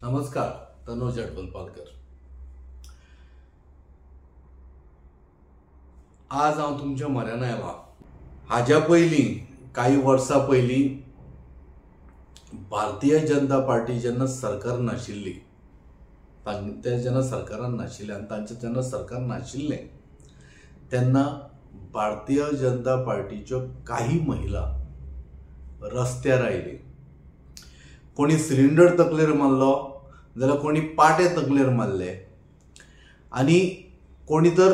नमस्कार, तनुज अडवलपालकर। आज हांव तुमच्या म्हऱ्यान आयला। हाज्या पयलीं काही वर्सां पयलीं भारतीय जनता पार्टी जेन्ना सरकार नाशिल्ली, ते जेन्ना सरकारान नाशिल्ले आनी तांचें जेन्ना सरकार नाशिल्लें तेन्ना भारतीय जनता पार्टीच्यो काही महिला रस्त्यार आयली। कोणी सिलिंडर तकलेर मारलो जाल्यार कोणी पाटे तकलेर मारले आनी कोणी तर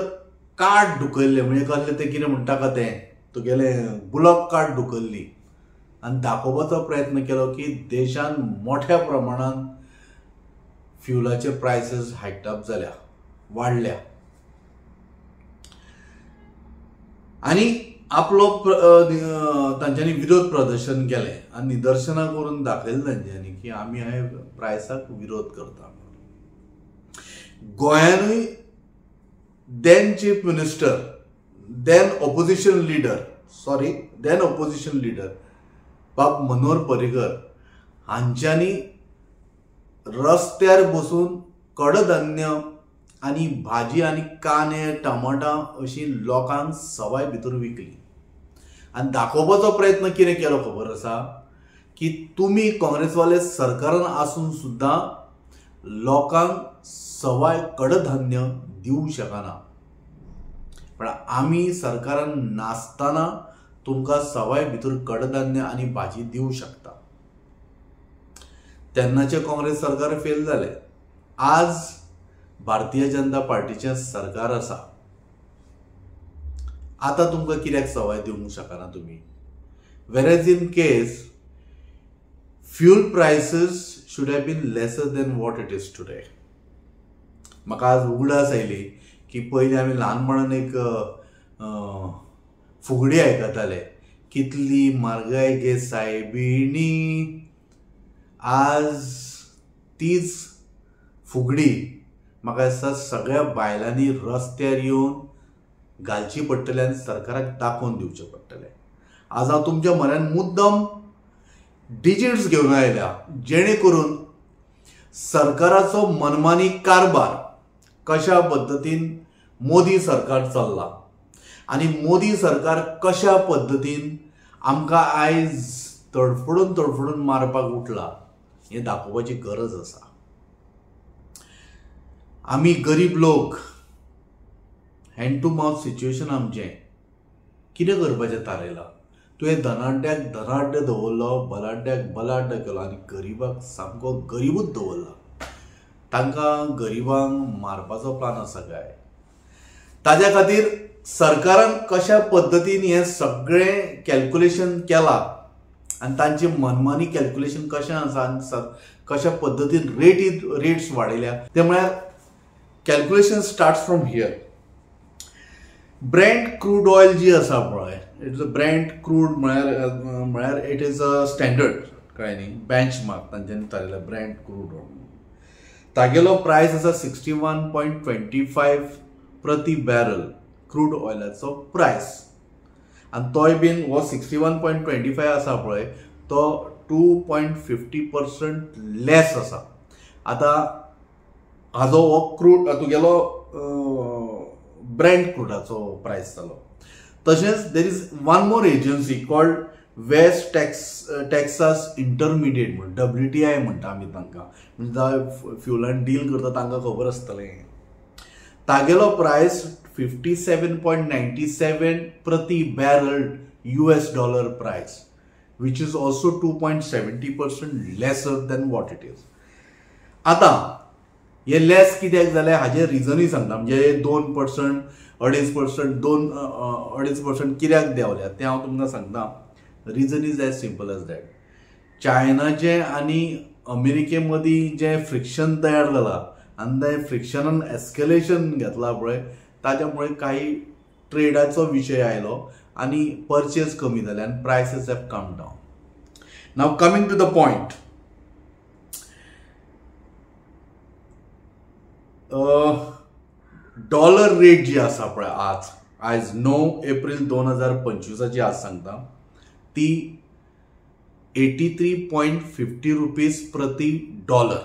कार्ड ढुकल्ले, म्हणजे कसले ते कितें म्हणटा का तें तुगेले बुलॉक कार्ड ढुकल्ली आनी दाखोवपाचो प्रयत्न केलो की देशान मोठ्या प्रमाणात फ्युलाचे प्रायसीस हायक्ड अप जाल्या, वाडल्या आनी आपलो तांच्यांनी विरोध प्रदर्शन केलें आनी निदर्शनां करून दाखयलें तांच्यांनी की आमी हे प्रायसाक विरोध करता। गोंयानूय then chief minister, then opposition leader बाब मनोहर पर्रीकर हांच्यांनी रस्त्यार बसून कडधान्य आनी भाजी आनी कांदे टमाटां अशी लोकांक सवाय भितर विकली आनी दाखोवपाचो प्रयत्न कितें केलो खबर आसा की तुमी काँग्रेसवाले सरकारान आसून सुद्दां लोकांक सवाय कडधान्य दिवंक शकना, पण आमी सरकारान नासतना तुमकां सवाय भितर कडधान्य आनी भाजी दिवंक शकता। तेन्नाचे काँग्रेस सरकार फेल जाले। आज भारतीय जनता पार्टीचें सरकार आसा, आता तुमकां कित्याक सवाय दिवंक शकना तुमी? Whereas in case fuel prices should have been lesser than what it is today. म्हाका आज उगडास आयली की पयलीं आमी ल्हानपणान एक फुगडी आयकताले, कितली म्हारगाय गे सायबिणी। आज तीच फुगडी म्हाका दिसता सगळ्या बायलांनी रस्त्यार येवन घालची पडटली आनी सरकाराक दाखोवन दिवचें पडटलें। आज हांव तुमच्या म्हऱ्यान मुद्दम डिजिट्स घेवन आयल्या जेणे करून सरकाराचो मनमानी कारभार कशा पद्दतीन मोदी सरकार चल्ला आनी मोदी सरकार कशा पद्दतीन आमकां आयज तडफडून मारपाक उठला हें दाखोवपाची गरज आसा। आमी गरीब लोक हँड टू माउथ सिच्युएशन आमचें कितें करपाचें थारायलां? तुवें धनाढ्याक धनाढ्य दवरलो, बलाढ्याक बलाढ्य केलो आनी गरीबाक सामको गरीबूच दवरला। तांकां गरीबांक मारपाचो प्लान आसा काय? ताज्या खातीर सरकारान कशा पद्दतीन हें सगळें कॅल्क्युलेशन केलां आनी तांची मनमानी कॅल्क्युलेशन कशें आसा आनी कशा पद्दतीन रेट्स वाडयल्या ते म्हळ्यार calculation starts from here. Brent crude oil जी आसा पळय, इट्स अ ब्रेंट क्रूड म्हळ्यार इट इज अ स्टँडर्ड, कळ्ळें न्ही, बेंचमार्क तांच्यांनी थारयला ब्रेंट क्रूड ऑयल। तागेलो प्रायस आसा 61.25 प्रति बॅरल क्रूड ऑयलाचो प्रायस आनी तोय बीन हो 61.25 आसा पळय तो 2.50% लेस आसा। आतां हाजो हो क्रूड तुगेलो ब्रेंट क्रूडाचो प्रायस जालो। तशेंच there is one more agency called West Texas intermediate म्हणून WTI म्हणटा आमी तांकां, म्हणजे फ्युलान डील करता तांकां खबर आसतलें। तागेलो प्रायस 57.97 प्रति बॅरल US डॉलर प्रायस, which is also 2.70% lesser than what it is. आतां हे लेस कित्याक जालें हाजें रिजनूय सांगता, म्हणजे 2%, 2.5% कित्याक देंवल्या तें हांव तुमकां सांगता। Reason is as simple as that. चायनाचें आनी अमेरिके मदीं जें फ्रिक्शन तयार जालां आनी तें फ्रिक्शनान एस्केलेशन घेतलां पळय ताज्या काही ट्रेडाचो विशय आयलो आनी परचेज कमी जाले आनी prices have come down. Now coming to the point, dollar rate जी आसा पळय आज 9 एप्रिल 2025 आज सांगता ती 83.50 रुपीज प्रति डॉलर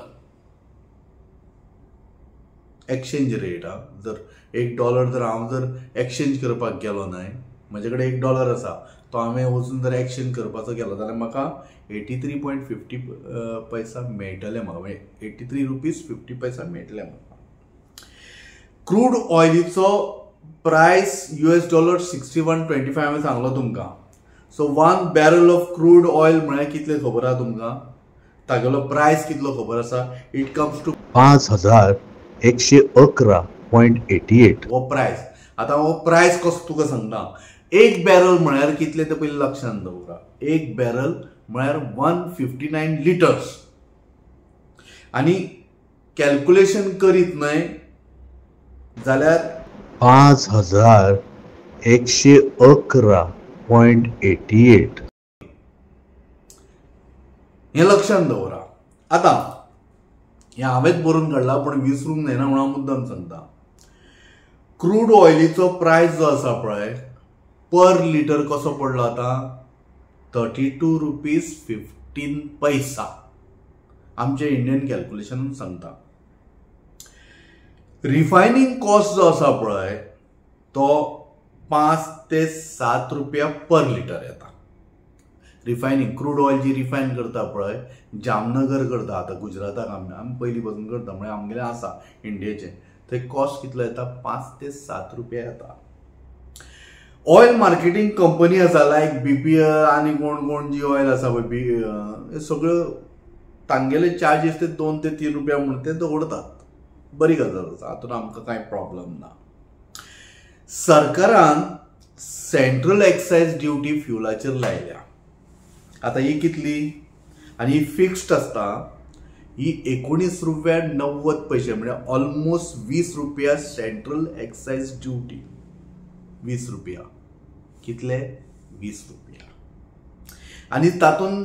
एक्सचेंज रेट जर $1 जर हांव जर एक्सचेंज करपाक गेलो न्हय, म्हजे कडेन $1 आसा, तो हांवें वचून जर एक्सचेंज करपाचो गेलो जाल्यार म्हाका 83.50 पैसा मेळटले म्हाका, म्हणजे 83 रुपीज 50 पैसा मेळटले म्हाका. क्रूड ऑयलीचो प्रायस $61.25 हांवें सांगलो तुमकां. So 1 barrel of crude oil म्हळ्यार कितले खबर आहा तुमकां? तागेलो प्रायस कितलो खबर आसा? It comes to 5111.88. हो प्रायस. आता हो प्रायस कसो तुका सांगता. 1 बॅरल म्हळ्यार कितले ते पयलीं लक्षांत दवरा. 1 बॅरल म्हळ्यार 159 लिटर्स. आनी कॅल्क्युलेशन करीत न्हय जाल्यार 5111.88. हे लक्षांत दवरा. आता हे हांवेंच बरोवन काडला पण विसरूंक जायना म्हणून हांव मुद्दम सांगता. क्रूड ऑयलीचो प्रायस जो आसा पळय पर लिटर कसो पडलो आतां? 32 रुपीज 15 पैसा. आमचे इंडियन कॅल्क्युलेशन सांगता. रिफायनिंग कॉस्ट जो आसा पळय तो 5 ते 7 रुपया पर लिटर येता. रिफायनिंग क्रूड ऑयल जी रिफायन करता पळय, जामनगर करता, आतां गुजराताक आमी पयलीं पासून करता म्हळ्यार आमगेलें आसा इंडियेचें, थंय कॉस्ट कितलो येता? 5 ते 7 रुपया येता. ऑयल मार्केटिंग कंपनी आसा लायक BPL आनी कोण जी ऑयल आसा पळय सगळ्यो तांगेले चार्जीस ते 2 ते 3 रुपया म्हणून ते दवरतात. बरी गजाल आसा, हातून आमकां कांय प्रॉब्लेम ना. सरकारान सेंट्रल एक्सायज ड्युटी फ्युलाचेर लायल्या. आता ही कितली? आनी ही फिक्स्ड आसता. ही 19 रुपया 90 पैसे म्हणजे ऑलमोस्ट 20 रुपया सेंट्रल एक्सायज ड्युटी. 20 रुपया कितले? 20 रुपया. आनी तातून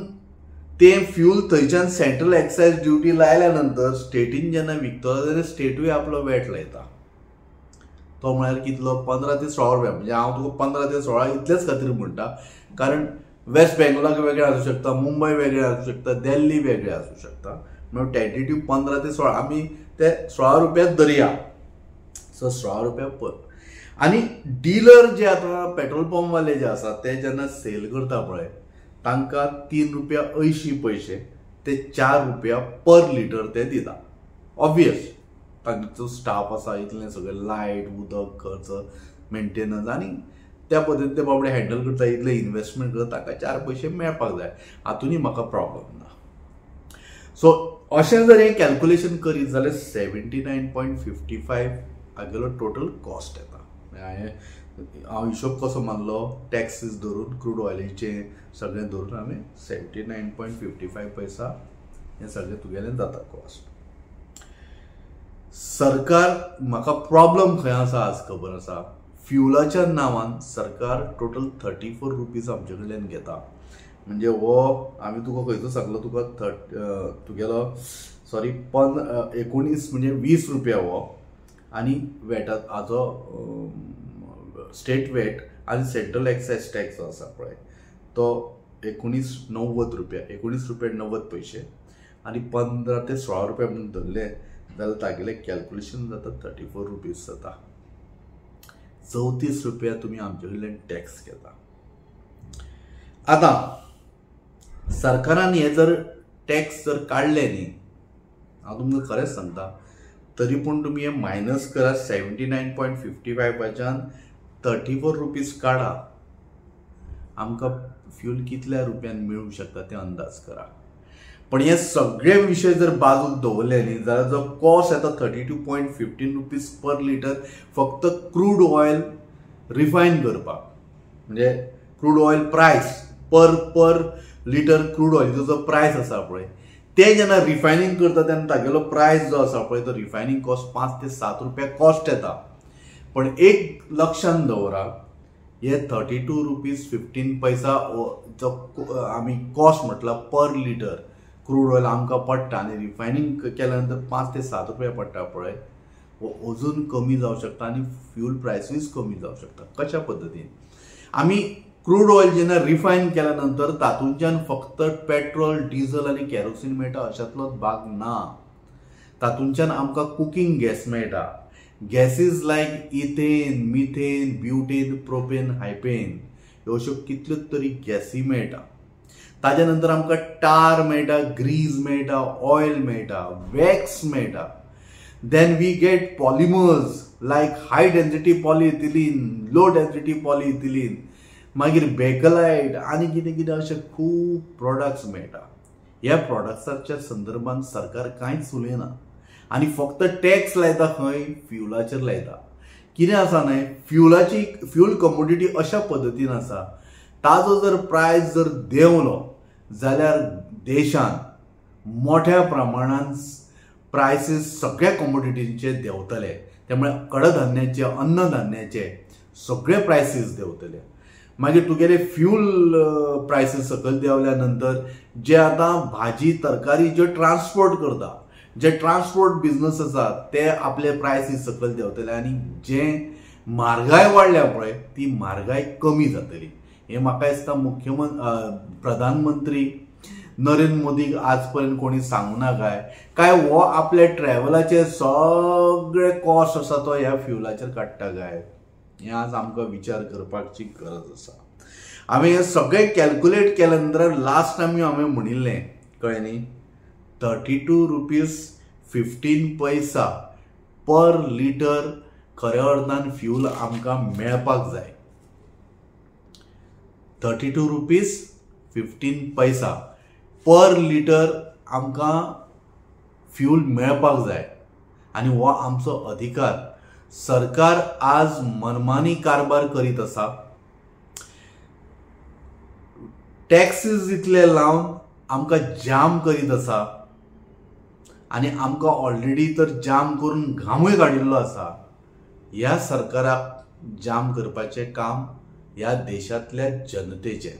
ते फ्यूल थंयच्यान सेंट्रल एक्सायज ड्युटी लायल्या नंतर स्टेटीन जेन्ना विकतलो जाल्यार स्टेटूय आपलो वॅट लायता. तो म्हळ्यार कितलो? 15 ते 16 रुपया. म्हणजे हांव तुका 15 ते 16 इतलेच खातीर म्हणटा कारण वेस्ट बेंगॉलाक वेगळें आसूं शकता, मुंबय वेगळें आसूं शकता, दिल्ली वेगळें आसूं शकता. म्हणून टेंटेटिव्ह 15 ते 16 आमी ते 16 रुपया धरया. सो 16 रुपया पर. आनी डीलर जे आतां पेट्रोल पंपवाले जे आसा ते जेन्ना सेल करता पळय तांकां 3 रुपया 80 पैसे ते 4 रुपया पर लिटर ते दिता. ऑब्वियस तांचो स्टाफ आसा, इतलें सगळें लायट, उदक, खर्च, मेंटेनन्स आनी त्या पद्दतीन ते बाबडे हँडल करता, इतले इन्वेस्टमेंट करता, ताका 4 पैसे मेळपाक जाय. हातूनय म्हाका प्रॉब्लेम ना. सो अशें जर हें कॅल्क्युलेशन करीत जाल्यार 79.55 हागेलो टोटल कॉस्ट येता. हांव हिशोब कसो मारलो? टॅक्सीस धरून क्रूड ऑयलीचे सगळें धरून हांवें 79.55 पैसा हें सगळें तुगेलें जाता कॉस्ट. सरकार म्हाका प्रॉब्लेम खंय आसा आज खबर आसा? फ्युलाच्या नांवान सरकार टोटल 34 रुपीज आमचे कडल्यान घेता. म्हणजे हो आमी तुका खंयचो सांगलो तुका तुगेलो 19 म्हणजे 20 रुपया हो. आनी वॅटा हाजो स्टेट वॅट आनी सेंट्रल एक्सायज टॅक्स जो आसा पळय तो 19.90 रुपया 19 रुपया 90 पैसे आनी 15 ते 16 रुपया म्हणून धरले जाल्यार तागेलें कॅल्क्युलेशन जाता 34 रुपीज जाता. 34 रुपया तुमी आमचे कडल्यान टॅक्स घेता. आतां सरकारान हे जर टॅक्स जर काडले न्ही, हांव तुमकां खरेंच सांगता, तरी पूण तुमी हे मायनस करा 79.55च्यान 34 रुपीज काडा, आमकां फ्यूल कितल्या रुपयान मेळूंक शकता ते अंदाज करा. पण हे सगळे विशय जर बाजूक दवरले न्ही जाल्यार जो कॉस्ट येता 32.15 रुपीज पर लिटर फक्त क्रूड ऑयल रिफायन करपाक, म्हणजे क्रूड ऑयल प्रायस पर लिटर क्रूड ऑयलीचो जो प्रायस आसा पळय ते जेन्ना रिफायनिंग करता तेन्ना तागेलो प्रायस जो आसा पळय तो रिफायनिंग कॉस्ट 5 ते 7 रुपया कॉस्ट येता. पण एक लक्षांत दवरा, हे 32 रुपीज 15 पैसा जो आमी कॉस्ट म्हटला पर लिटर क्रूड ऑयल आमकां पडटा आनी रिफायनिंग केल्या नंतर 5 ते 7 रुपया पडटा पळय, हो अजून कमी जावंक शकता आनी फ्यूल प्रायसूय कमी जावंक शकता. कशा पद्दतीन? आमी क्रूड ऑयल जेन्ना रिफायन केल्या नंतर तातूंतल्यान फक्त पेट्रोल, डिझल आनी केरोसीन मेळटा अशातलोच भाग ना. तातूंतल्यान आमकां कुकिंग गॅस मेळटा, gases like ethane, methane, butane, propane, heptane ह्यो अश्यो कितल्यो तरी गॅसी मेळटा. ताज्या नंतर आमकां टार मेळटा, ग्रीज मेळटा, ऑयल मेळटा, वॅक्स मेळटा. Then we get polymers like high density polyethylene, low density polyethylene, मागीर बेकलायट आनी कितें कितें अशे खूब प्रोडक्ट्स मेळटा. ह्या प्रोडक्ट्साच्या संदर्भात सरकार कांयच उलयना आनी फक्त टॅक्स लायता खंय, फ्युलाचेर लायता. कितें आसा न्हय, फ्युल कमोडिटी अशा पद्दतीन आसा, ताजो जर प्रायस जर देंवलो जाल्यार देशान मोठ्या प्रमाणात प्रायसीस सगळ्या कमोडिटींचे देंवतले. त्यामुळे कडधान्याचे, अन्नधान्याचे सगळे प्रायसीस देंवतले. मागीर तुगेले फ्यूल प्रायसीस सकयल देंवल्या नंतर जे आतां भाजी तरकारी जे ट्रान्सपोर्ट करता, जे ट्रान्सपोर्ट बिझनस आसा ते आपले प्रायसीस सकयल देंवतले आनी जे म्हारगाय वाडल्या पळय ती म्हारगाय कमी जातली. हे म्हाका दिसता प्रधानमंत्री नरेंद्र मोदीक आज पर्यंत कोणी सांगूं ना काय हो आपले ट्रॅव्हलाचे सगळे कॉस्ट आसा तो ह्या फ्युलाचेर काडटा काय, हे आज आमकां विचार करपाची गरज आसा. हांवें हे सगळें कॅल्क्युलेट केल्या नंतर लास्ट टायम हांवें म्हणिल्लें कळ्ळें न्ही, 32 रुपीज 15 पैसा पर लिटर खऱ्या अर्थान फ्यूल आमकां मेळपाक जाय. 32 रुपीज 15 पैसा पर लिटर आमकां फ्यूल मेळपाक जाय आनी हो आमचो अधिकार. सरकार आज मनमानी कारभार करीत आसा. टॅक्सीस इतले लावन आमकां जाम करीत आसा आनी आमकां ऑलरेडी तर जाम करून घामूय काडिल्लो आसा. ह्या सरकाराक जाम करपाचें काम ह्या देशांतल्या जनतेचें.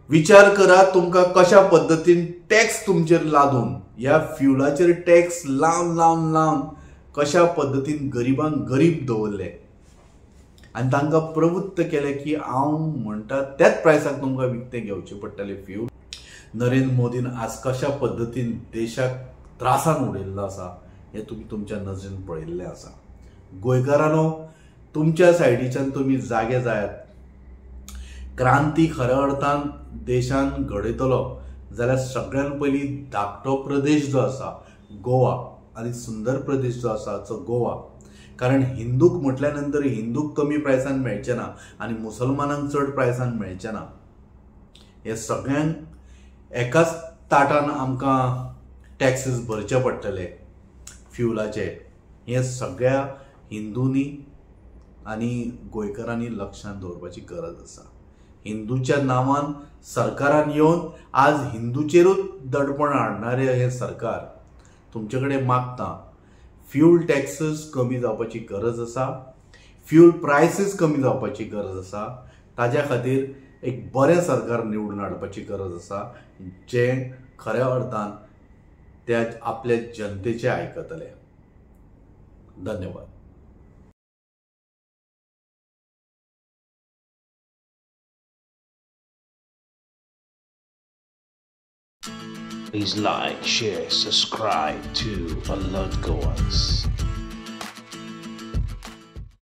विचार करा, तुमकां कशा पद्दतीन टॅक्स तुमचेर लादून, ह्या फ्युलाचेर टॅक्स लावन लावन लावन कशा पद्दतीन गरिबांक गरीब दवरले आनी तांकां प्रवृत्त केलें की हांव म्हणटा त्याच प्रायसाक तुमकां विकतें घेवचें पडटलें फ्यूल. नरेंद्र मोदीन आज कशा पद्दतीन देशाक त्रासान उडयल्लो आसा हें तुमी तुमच्या नजरेन पळयल्लें आसा. गोंयकारांनो, तुमच्या सायडीच्यान तुमी जागे जायात. क्रांती खऱ्या अर्थान देशान घडयतलो जाल्यार सगळ्यान पयलीं धाकटो प्रदेश जो आसा गोवा आनी सुंदर प्रदेश जो आसा तो गोवा. कारण हिंदूक म्हटल्या नंतर हिंदूक कमी प्रायसान मेळचें ना आनी मुसलमानांक चड प्रायसान मेळचें ना. हे सगळ्यांक एकाच ताटान आमकां टॅक्सीस भरचे पडटले फ्युलाचे. हे सगळ्या हिंदूंनी आनी गोंयकारांनी लक्षांत दवरपाची गरज आसा. हिंदूच्या नांवान सरकारान येवन आज हिंदूचेरूच दडपण हाडणारे हे सरकार तुमचे कडेन मागता. फ्यूल टॅक्सीस कमी जावपाची गरज आसा. फ्यूल प्रायसीस कमी जावपाची गरज आसा. ताज्या खातीर एक बरें सरकार निवडून हाडपाची गरज आसा जें खऱ्या अर्थान त्या आपल्या जनतेचे आयकतले. धन्यवाद. Please like, share, subscribe to Alert Goers.